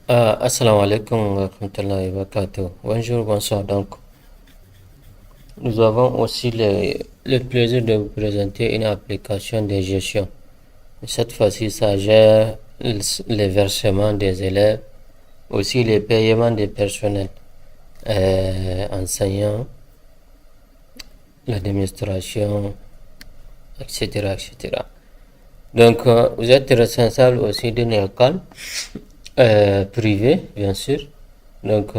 Assalamu alaikum wa rahmatullahi wa barakatuh. Bonjour, bonsoir. Donc, nous avons aussi le plaisir de vous présenter une application de gestion. Cette fois-ci, ça gère les versements des élèves, aussi les paiements des personnels, enseignants, l'administration, etc., etc. Donc, vous êtes responsable aussi d'une école privée, bien sûr. Donc,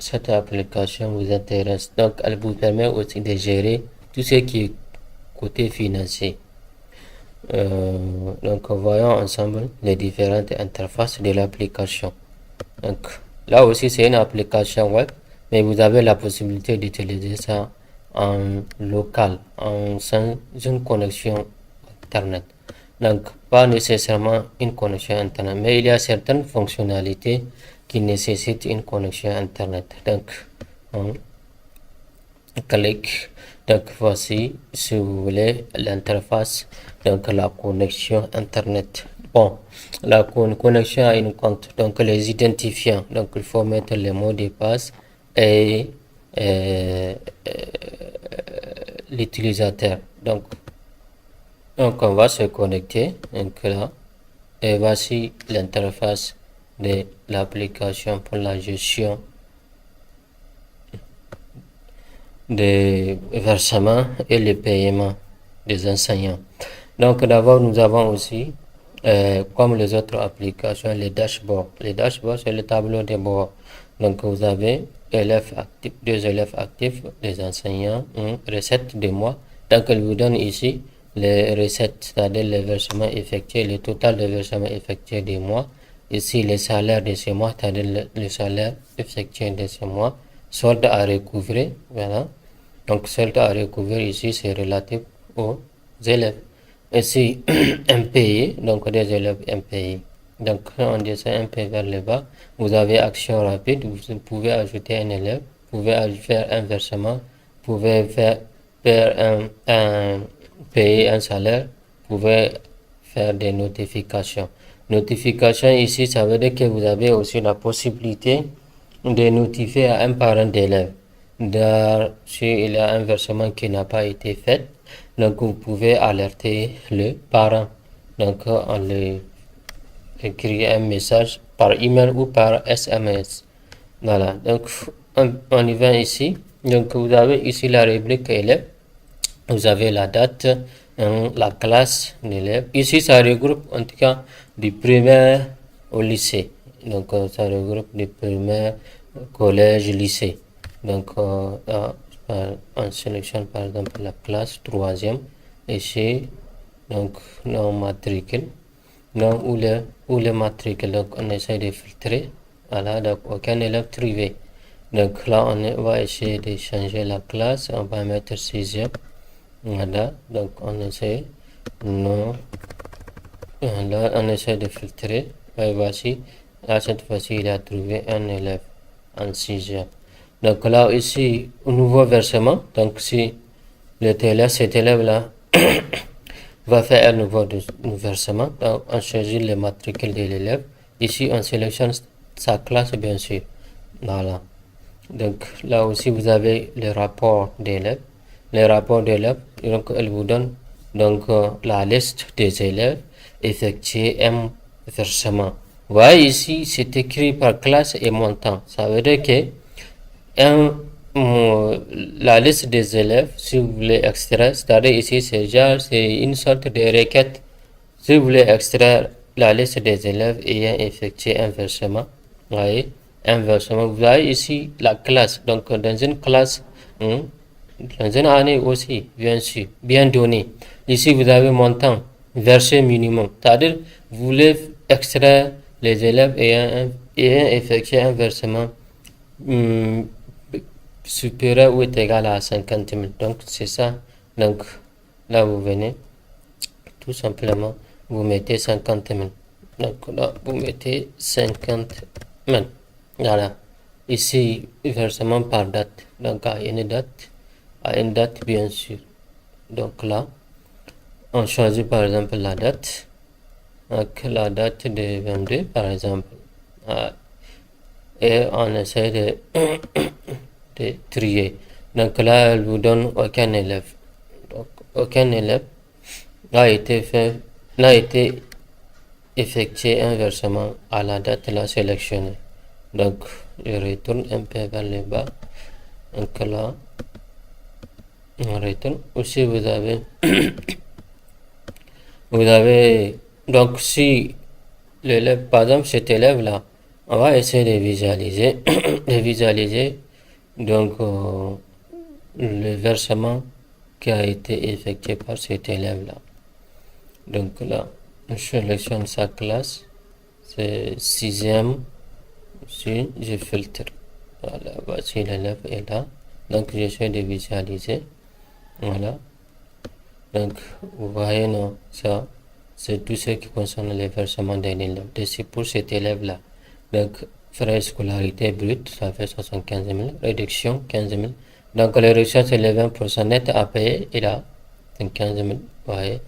cette application vous intéresse. Donc, elle vous permet aussi de gérer tout ce qui est côté financier. Donc, voyons ensemble les différentes interfaces de l'application. Donc, là aussi, c'est une application web, mais vous avez la possibilité d'utiliser ça en local, sans une connexion Internet. Donc, pas nécessairement une connexion Internet, mais il y a certaines fonctionnalités qui nécessitent une connexion Internet. Donc, on clique. Donc, voici, si vous voulez, l'interface, donc la connexion Internet. Bon, la connexion à une compte, donc les identifiants. Donc, il faut mettre les mots de passe et l'utilisateur. Donc, on va se connecter. Donc là, et voici l'interface de l'application pour la gestion des versements et les paiements des enseignants. Donc d'abord, nous avons aussi, comme les autres applications, les dashboards. Les dashboards, c'est le tableau de bord. Donc vous avez élèves actifs, deux élèves actifs, des enseignants, recettes de mois. Donc elle vous donne ici les recettes, c'est-à-dire les versements effectués, le total de versements effectués des mois. Ici, les salaires de ce mois, c'est-à-dire le salaire effectué de ce mois. Solde à recouvrer, voilà. Donc, solde à recouvrir ici, c'est relatif aux élèves. Ici, impayé, donc des élèves impayés. Donc, quand on descend un peu vers le bas, vous avez action rapide, vous pouvez ajouter un élève, vous pouvez faire un versement, vous pouvez faire payer un salaire, vous pouvez faire des notifications. Notification ici, ça veut dire que vous avez aussi la possibilité de notifier à un parent d'élève. S'il y a un versement qui n'a pas été fait, donc vous pouvez alerter le parent. Donc on lui écrit un message par email ou par SMS. Voilà, donc on y va ici. Donc vous avez ici la rubrique élève. Vous avez la date, la classe d'élèves. Ici, ça regroupe en tout cas du primaire au lycée. Donc, ça regroupe du primaire, collège, lycée. Donc, on sélectionne par exemple la classe troisième. Ici, donc, non matricule. Non, ou le matricule. Donc, on essaie de filtrer. Voilà, donc aucun élève privé. Donc là, on va essayer de changer la classe. On va mettre sixième. Voilà, donc on essaie, non, là on essaie de filtrer, et voici, là cette fois-ci il a trouvé un élève en sixième. Donc là ici, un nouveau versement, donc si cet élève là va faire un nouveau versement, donc on choisit le matricule de l'élève, ici on sélectionne sa classe bien sûr, voilà. Donc là aussi vous avez le rapport d'élèves. Les rapports d'élèves, donc elle vous donne donc la liste des élèves effectués un versement. Vous voyez ici, c'est écrit par classe et montant. Ça veut dire que la liste des élèves, si vous voulez extraire, c'est-à-dire ici c'est une sorte de requête. Si vous voulez extraire la liste des élèves ayant effectué un versement, vous voyez, un versement, vous voyez ici la classe. Donc dans une classe, dans une année aussi, bien sûr, bien donné. Ici, vous avez montant, versé minimum. C'est-à-dire, vous voulez extraire les élèves ayant effectué un versement supérieur ou est égal à 50 000. Donc, c'est ça. Donc, là, vous venez, tout simplement, vous mettez 50 000. Donc, là, vous mettez 50 000. Voilà. Ici, versement par date. Donc, à une date bien sûr. Donc là, on choisit par exemple la date. Donc la date de 22 par exemple. et on essaie de trier. Donc là, elle vous donne aucun élève. Donc, aucun élève n'a été effectué un versement à la date là sélectionnée. Donc, je retourne un peu vers le bas. Donc là, on retourne. Aussi, vous avez, donc si l'élève, par exemple, cet élève là, on va essayer de visualiser, donc le versement qui a été effectué par cet élève là. Donc là, je sélectionne sa classe, c'est 6e, si je filtre. Voilà, voici l'élève est là. Donc j'essaie de visualiser. Voilà. Donc vous voyez, non, ça, c'est tout ce qui concerne les versements d'un élève. C'est pour cet élève là. Donc frais scolarité brute, ça fait 75 000. Réduction 15 000. Donc la réduction c'est les 20% net à payer. Et là, 15 000. Vous voyez.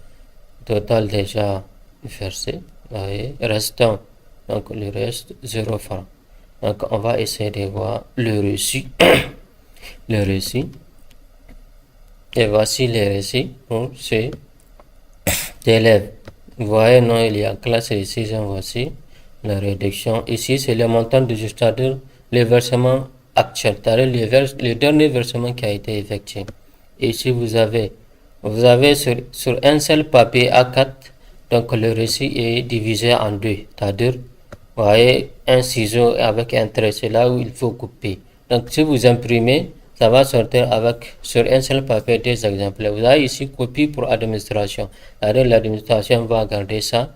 Total déjà versé. Vous voyez. Restant. Donc le reste 0 francs. Donc on va essayer de voir le reçu. Le reçu. Et voici les reçus pour ces élèves. Vous voyez, non, il y a classe et 6e, voici la réduction. Ici, c'est le montant de juste, c'est-à-dire le versement actuel, c'est-à-dire le dernier versement qui a été effectué. Ici, vous avez sur un seul papier A4, donc le reçu est divisé en deux, c'est-à-dire, vous voyez, un ciseau avec un trait, c'est là où il faut couper. Donc, si vous imprimez, ça va sortir avec sur un seul papier des exemplaires. Vous avez ici copie pour administration. L'administration va garder ça.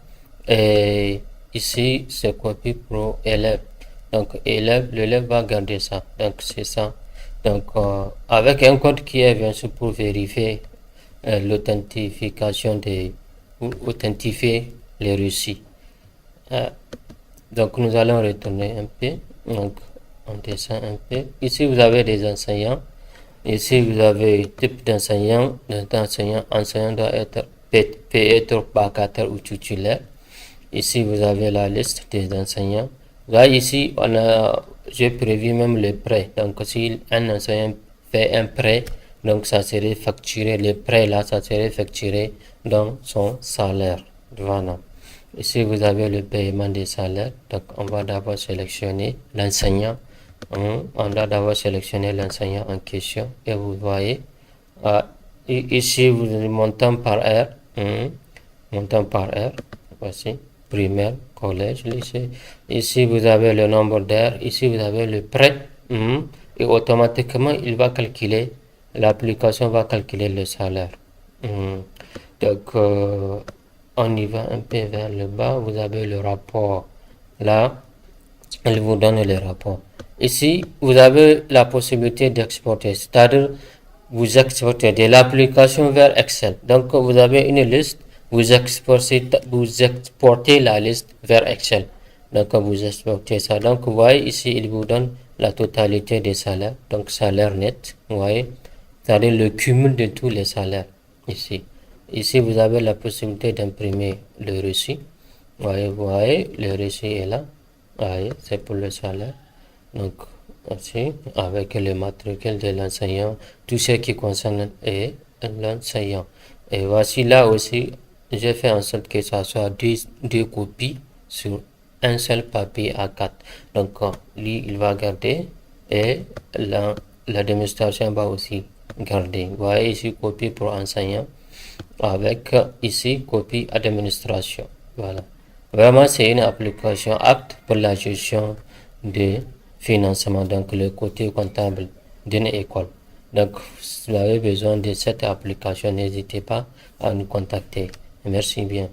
Et ici, c'est copie pour élève. Donc, l'élève va garder ça. Donc, c'est ça. Donc, avec un code qui est bien sûr pour vérifier l'authentification pour authentifier les reçus. Donc, nous allons retourner un peu. Donc, on descend un peu. Ici, vous avez des enseignants. Ici, vous avez type d'enseignant. Enseignant doit être vacataire ou titulaire. Ici, vous avez la liste des enseignants. Là, ici, j'ai prévu même le prêt. Donc, si un enseignant fait un prêt, donc ça serait facturé. Le prêt là, ça serait facturé dans son salaire. Voilà. Ici, vous avez le paiement des salaires. Donc, on va d'abord sélectionner l'enseignant. On doit d'abord sélectionner l'enseignant en question. Et vous voyez, ici, vous avez montant par heure. Montant par heure. Voici, primaire, collège, lycée. Ici, vous avez le nombre d'heures. Ici, vous avez le prêt. Et automatiquement, il va calculer, l'application va calculer le salaire. Donc, on y va un peu vers le bas. Vous avez le rapport. Là, elle vous donne le rapport. Ici, vous avez la possibilité d'exporter, c'est-à-dire vous exportez de l'application vers Excel. Donc, vous avez une liste, vous exportez la liste vers Excel. Donc, vous exportez ça. Donc, vous voyez ici, il vous donne la totalité des salaires. Donc, salaire net, vous voyez, c'est-à-dire le cumul de tous les salaires ici. Ici, vous avez la possibilité d'imprimer le reçu. Vous voyez, le reçu est là. Vous voyez, c'est pour le salaire. Donc, aussi, avec le matricule de l'enseignant, tout ce qui concerne l'enseignant. Et voici là aussi, j'ai fait en sorte que ça soit deux copies sur un seul papier A4. Donc, lui, il va garder et l'administration va aussi garder. Vous voyez ici, copie pour enseignant avec ici, copie administration. Voilà. Vraiment, c'est une application apte pour la gestion de financement, donc le côté comptable d'une école. Donc, si vous avez besoin de cette application, n'hésitez pas à nous contacter. Merci bien.